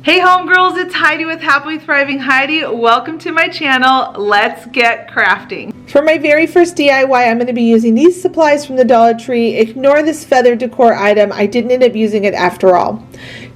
Hey homegirls, it's Heidi with Happily Thriving Heidi. Welcome to my channel. Let's get crafting. For my very first DIY, I'm going to be using these supplies from the Dollar Tree. Ignore this feather decor item. I didn't end up using it after all.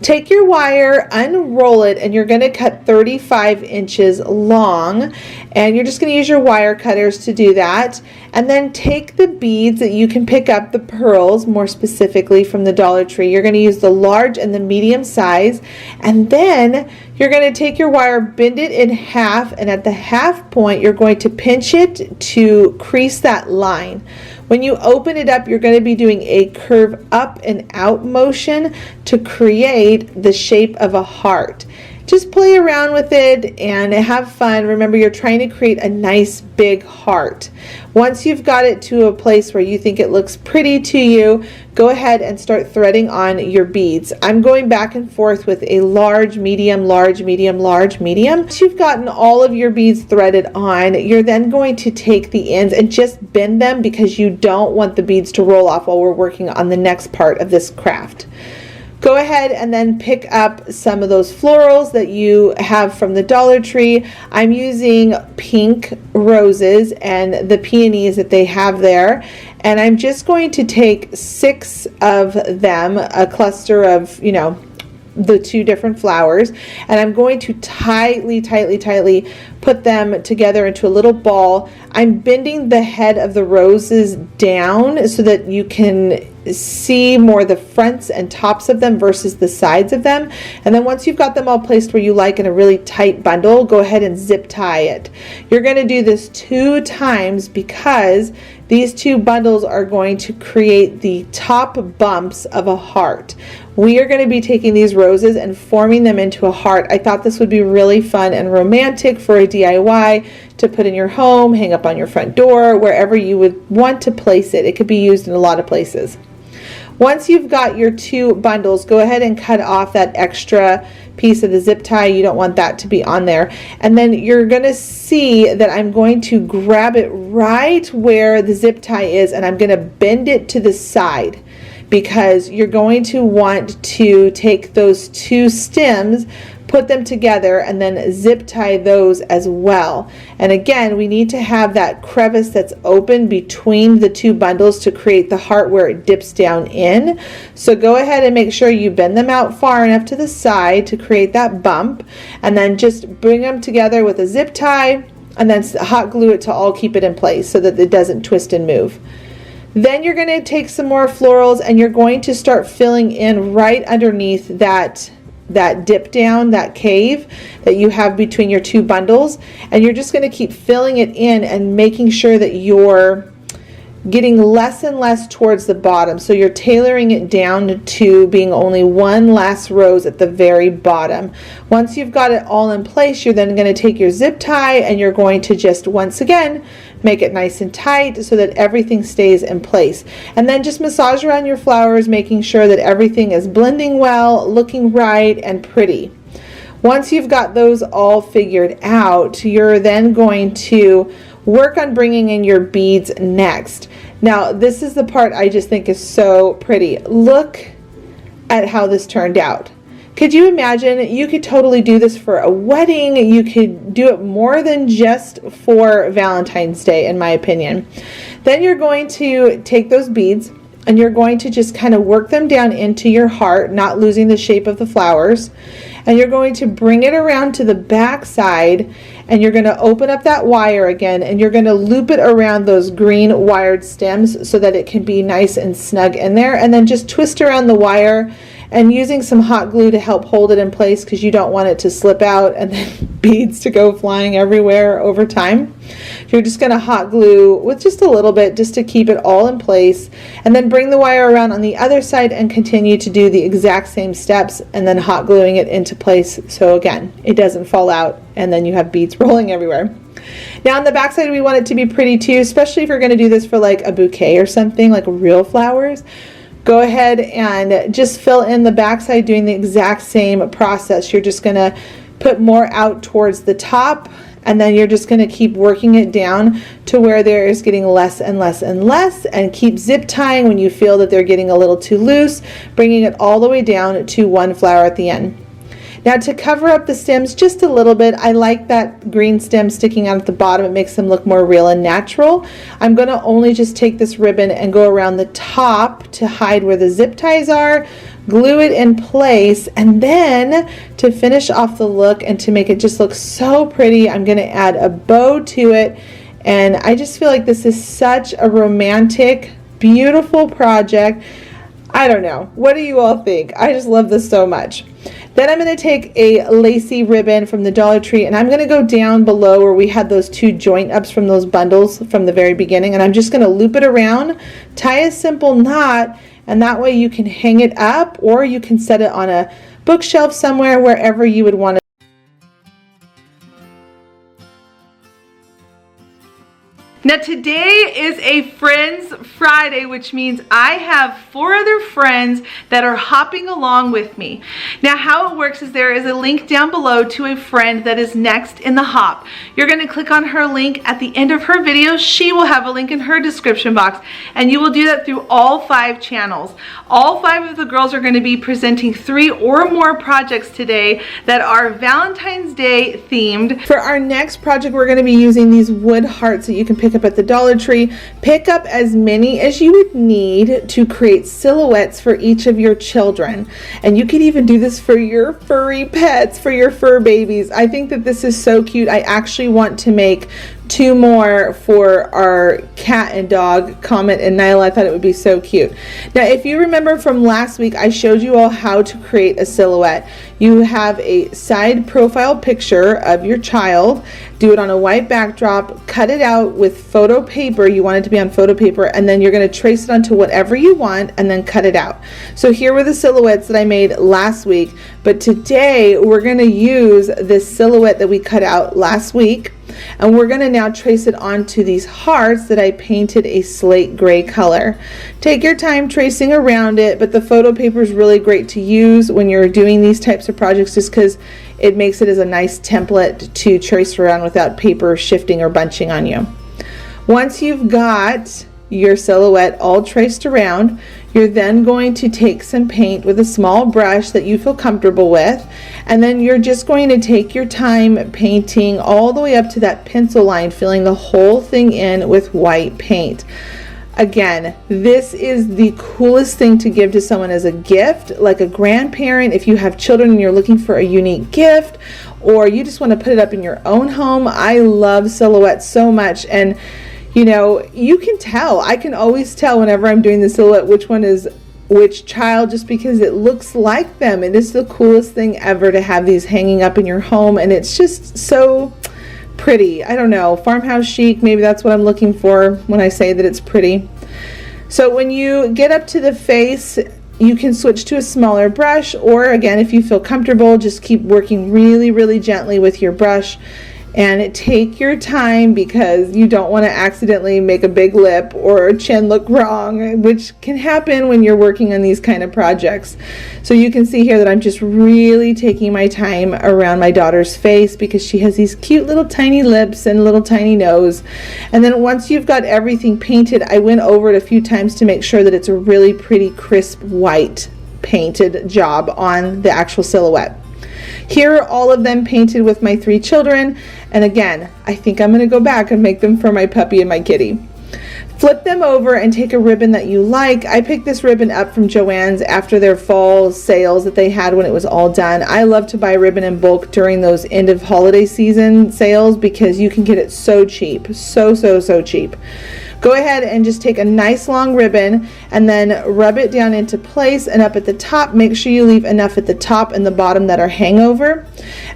Take your wire, unroll it, and you're going to cut 35 inches long. And you're just going to use your wire cutters to do that. And then take the beads that you can pick up, the pearls more specifically from the Dollar Tree. You're going to use the large and the medium size. And then you're going to take your wire, bend it in half, and at the half point you're going to pinch it to crease that line. When you open it up, you're going to be doing a curve up and out motion to create the shape of a heart. Just play around with it and have fun. Remember, you're trying to create a nice big heart. Once you've got it to a place where you think it looks pretty to you, go ahead and start threading on your beads. I'm going back and forth with a large, medium, large, medium, large, medium. Once you've gotten all of your beads threaded on, you're then going to take the ends and just bend them because you don't want the beads to roll off while we're working on the next part of this craft. Go ahead and then pick up some of those florals that you have from the Dollar Tree. I'm using pink roses and the peonies that they have there. And I'm just going to take 6 of them, a cluster of, the 2 different flowers, and I'm going to tightly put them together into a little ball. I'm bending the head of the roses down so that you can see more the fronts and tops of them versus the sides of them. And then once you've got them all placed where you like in a really tight bundle, go ahead and zip tie it. You're going to do this 2 times because these 2 bundles are going to create the top bumps of a heart. We are going to be taking these roses and forming them into a heart. I thought this would be really fun and romantic for a DIY to put in your home, hang up on your front door, wherever you would want to place it. It could be used in a lot of places. Once you've got your 2 bundles, go ahead and cut off that extra piece of the zip tie. You don't want that to be on there. And then you're going to see that I'm going to grab it right where the zip tie is, and I'm going to bend it to the side, because you're going to want to take those 2 stems, put them together, and then zip tie those as well. And again, we need to have that crevice that's open between the 2 bundles to create the heart where it dips down in. So go ahead and make sure you bend them out far enough to the side to create that bump, and then just bring them together with a zip tie and then hot glue it to all keep it in place so that it doesn't twist and move. Then you're going to take some more florals and you're going to start filling in right underneath that dip down, that cave that you have between your 2 bundles, and you're just going to keep filling it in and making sure that you're getting less and less towards the bottom. So you're tailoring it down to being only 1 last rose at the very bottom. Once you've got it all in place, you're then going to take your zip tie and you're going to just once again make it nice and tight so that everything stays in place. And then just massage around your flowers, making sure that everything is blending well, looking right and pretty. Once you've got those all figured out, you're then going to work on bringing in your beads next. Now, this is the part I just think is so pretty. Look at how this turned out. Could you imagine? You could totally do this for a wedding. You could do it more than just for Valentine's Day, in my opinion. Then you're going to take those beads and you're going to just kind of work them down into your heart, not losing the shape of the flowers. And you're going to bring it around to the back side, and you're going to open up that wire again, and you're going to loop it around those green wired stems so that it can be nice and snug in there, and then just twist around the wire and using some hot glue to help hold it in place because you don't want it to slip out and then beads to go flying everywhere over time. You're just going to hot glue with just a little bit just to keep it all in place, and then bring the wire around on the other side and continue to do the exact same steps, and then hot gluing it into place so again it doesn't fall out and then you have beads rolling everywhere. Now on the back side we want it to be pretty too, especially if you're going to do this for like a bouquet or something, like real flowers. Go ahead and just fill in the backside doing the exact same process. You're just going to put more out towards the top, and then you're just going to keep working it down to where there is getting less and less and less, and keep zip tying when you feel that they're getting a little too loose, bringing it all the way down to 1 flower at the end. Now to cover up the stems just a little bit, I like that green stem sticking out at the bottom. It makes them look more real and natural. I'm going to only just take this ribbon and go around the top to hide where the zip ties are, glue it in place, and then to finish off the look and to make it just look so pretty, I'm going to add a bow to it. And I just feel like this is such a romantic, beautiful project. I don't know. What do you all think? I just love this so much. Then I'm going to take a lacy ribbon from the Dollar Tree, and I'm going to go down below where we had those 2 joint ups from those bundles from the very beginning, and I'm just going to loop it around, tie a simple knot, and that way you can hang it up, or you can set it on a bookshelf somewhere, wherever you would want to. Now today is a Friends Friday, which means I have 4 other friends that are hopping along with me. Now how it works is there is a link down below to a friend that is next in the hop. You're going to click on her link at the end of her video. She will have a link in her description box, and you will do that through all 5 channels. All 5 of the girls are going to be presenting 3 or more projects today that are Valentine's Day themed. For our next project, we're going to be using these wood hearts that you can pick up at the Dollar Tree. Pick up as many as you would need to create silhouettes for each of your children. And you can even do this for your furry pets, for your fur babies. I think that this is so cute. I actually want to make 2 more for our cat and dog, Comet and Nyla. I thought it would be so cute. Now, if you remember from last week, I showed you all how to create a silhouette. You have a side profile picture of your child, do it on a white backdrop, cut it out with photo paper. You want it to be on photo paper, and then you're going to trace it onto whatever you want and then cut it out. So here were the silhouettes that I made last week, but today we're going to use this silhouette that we cut out last week, and we're going to now trace it onto these hearts that I painted a slate gray color. Take your time tracing around it, but the photo paper is really great to use when you're doing these types of projects, just because it makes it as a nice template to trace around without paper shifting or bunching on you. Once you've got your silhouette all traced around, you're then going to take some paint with a small brush that you feel comfortable with, and then you're just going to take your time painting all the way up to that pencil line, filling the whole thing in with white paint. Again, this is the coolest thing to give to someone as a gift, like a grandparent. If you have children and you're looking for a unique gift, or you just want to put it up in your own home. I love silhouettes so much, and you know, you can tell. I can always tell whenever I'm doing the silhouette which one is which child, just because it looks like them. It is the coolest thing ever to have these hanging up in your home, and it's just so pretty. I don't know, farmhouse chic, maybe that's what I'm looking for when I say that it's pretty. So when you get up to the face, you can switch to a smaller brush, or again, if you feel comfortable, just keep working really gently with your brush. And take your time, because you don't want to accidentally make a big lip or a chin look wrong, which can happen when you're working on these kind of projects. So you can see here that I'm just really taking my time around my daughter's face, because she has these cute little tiny lips and little tiny nose. And then once you've got everything painted, I went over it a few times to make sure that it's a really pretty crisp white painted job on the actual silhouette. Here are all of them painted with my 3 children, and again, I think I'm going to go back and make them for my puppy and my kitty. Flip them over and take a ribbon that you like. I picked this ribbon up from Joann's after their fall sales that they had when it was all done. I love to buy ribbon in bulk during those end of holiday season sales, because you can get it so cheap, so cheap. Go ahead and just take a nice long ribbon and then rub it down into place, and up at the top, make sure you leave enough at the top and the bottom that are hangover.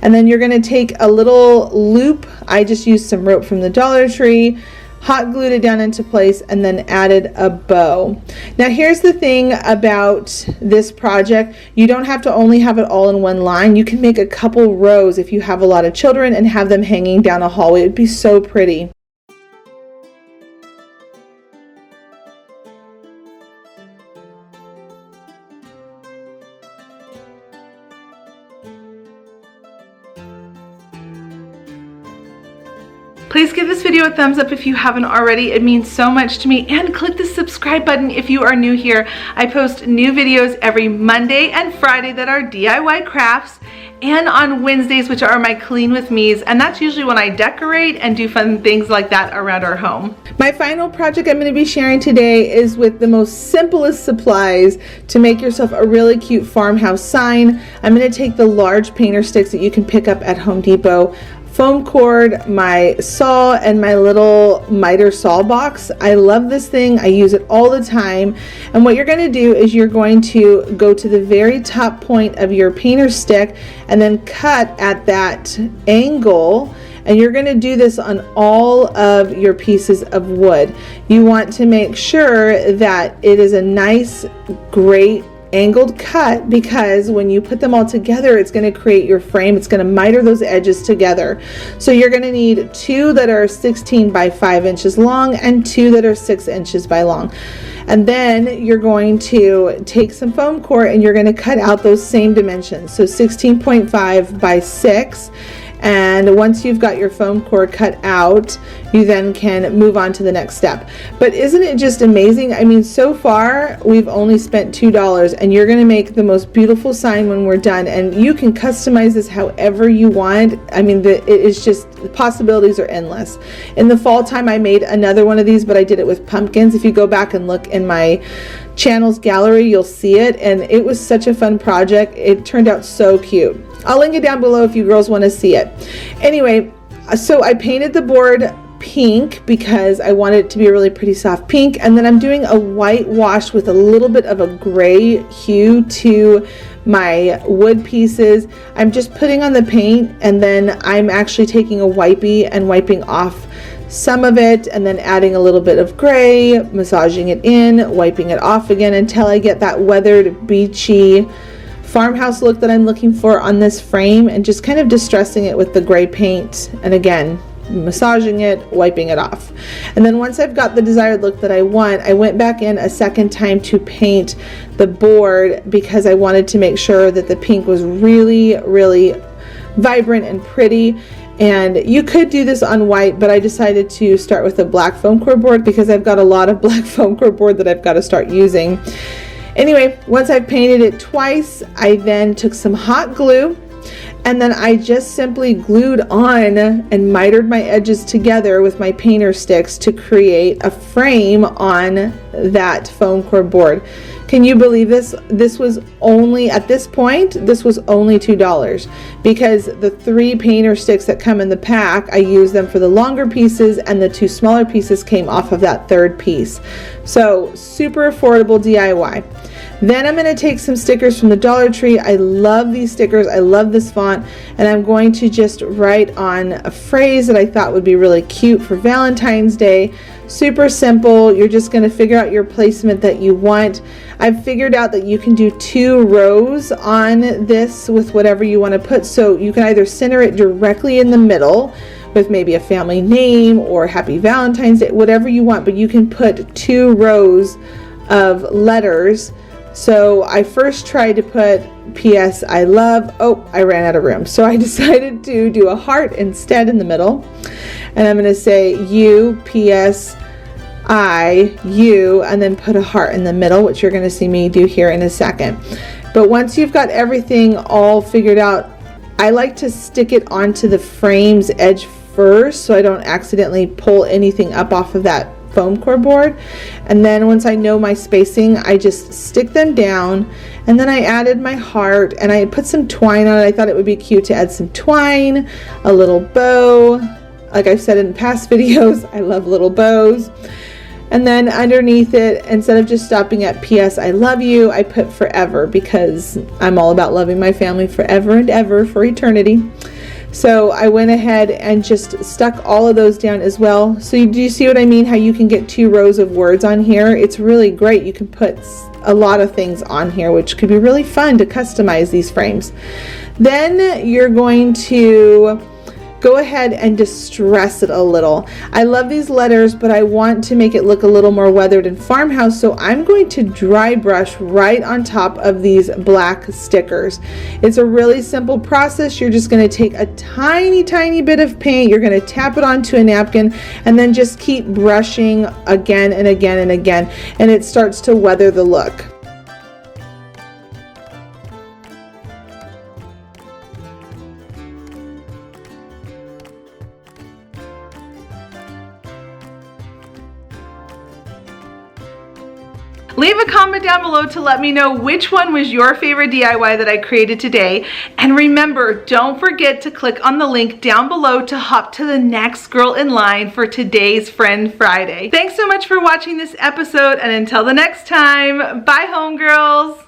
And then you're going to take a little loop. I just used some rope from the Dollar Tree, hot glued it down into place, and then added a bow. Now here's the thing about this project. You don't have to only have it all in one line. You can make a couple rows if you have a lot of children and have them hanging down a hallway. It'd be so pretty. Please give this video a thumbs up if you haven't already. It means so much to me. And click the subscribe button if you are new here. I post new videos every Monday and Friday that are DIY crafts. and on Wednesdays, which are my clean with me's, and that's usually when I decorate and do fun things like that around our home. My final project I'm going to be sharing today is with the most simplest supplies to make yourself a really cute farmhouse sign. I'm going to take the large painter sticks that you can pick up at Home Depot, foam cord, my saw, and my little miter saw box. I love this thing. I use it all the time. And what you're going to do is you're going to go to the very top point of your painter stick and then cut at that angle. And you're going to do this on all of your pieces of wood. You want to make sure that it is a nice, great angled cut, because when you put them all together, it's going to create your frame. It's going to miter those edges together. So you're going to need 2 that are 16 by 5 inches long and 2 that are 6 inches by long. And then you're going to take some foam core and you're going to cut out those same dimensions. So 16.5 by 6. And once you've got your foam core cut out, you then can move on to the next step. But isn't it just amazing? I mean, so far we've only spent $2 and you're going to make the most beautiful sign when we're done, and you can customize this however you want. I mean, it is just, the possibilities are endless. In the fall time I made another one of these, but I did it with pumpkins. If you go back and look in my channel's gallery, you'll see it, and it was such a fun project. It turned out so cute. I'll link it down below if you girls want to see it. Anyway, so I painted the board pink because I wanted it to be a really pretty soft pink, and then I'm doing a white wash with a little bit of a gray hue to my wood pieces. I'm just putting on the paint, and then I'm actually taking a wipey and wiping off some of it, and then adding a little bit of gray, massaging it in, wiping it off again until I get that weathered, beachy farmhouse look that I'm looking for on this frame, and just kind of distressing it with the gray paint, and again massaging it, wiping it off. And then once I've got the desired look that I want, I went back in a second time to paint the board because I wanted to make sure that the pink was really, really vibrant and pretty. And you could do this on white, but I decided to start with a black foam core board because I've got a lot of black foam core board that I've got to start using. Anyway, once I've painted it twice, I then took some hot glue, and then I just simply glued on and mitered my edges together with my painter sticks to create a frame on that foam core board. Can you believe this? This was only, at this point, this was only $2 because the 3 painter sticks that come in the pack, I used them for the longer pieces, and the 2 smaller pieces came off of that 3rd piece. So super affordable DIY. Then I'm going to take some stickers from the Dollar Tree. I love these stickers. I love this font, and I'm going to just write on a phrase that I thought would be really cute for Valentine's Day. Super simple. You're just going to figure out your placement that you want. I've figured out that you can do 2 rows on this with whatever you want to put, so you can either center it directly in the middle with maybe a family name or Happy Valentine's Day, whatever you want, but you can put 2 rows of letters. So I first tried to put P.S. I love. Oh, I ran out of room. So I decided to do a heart instead in the middle. And I'm going to say you, P.S. I, you, and then put a heart in the middle, which you're going to see me do here in a second. But once you've got everything all figured out, I like to stick it onto the frame's edge first so I don't accidentally pull anything up off of that foam core board. And then once I know my spacing, I just stick them down, and then I added my heart and I put some twine on it. I thought it would be cute to add some twine, a little bow. Like I've said in past videos, I love little bows. And then underneath it, instead of just stopping at P.S. I love you, I put forever because I'm all about loving my family forever and ever for eternity. So I went ahead and just stuck all of those down as well. So do you see what I mean? How you can get 2 rows of words on here? It's really great. You can put a lot of things on here, which could be really fun to customize these frames. Then you're going to go ahead and distress it a little. I love these letters, but I want to make it look a little more weathered and farmhouse, so I'm going to dry brush right on top of these black stickers. It's a really simple process. You're just going to take a tiny bit of paint, you're going to tap it onto a napkin, and then just keep brushing again and again and again, and it starts to weather the look. Leave a comment down below to let me know which one was your favorite DIY that I created today. And remember, don't forget to click on the link down below to hop to the next girl in line for today's Friend Friday. Thanks so much for watching this episode, and until the next time, bye homegirls!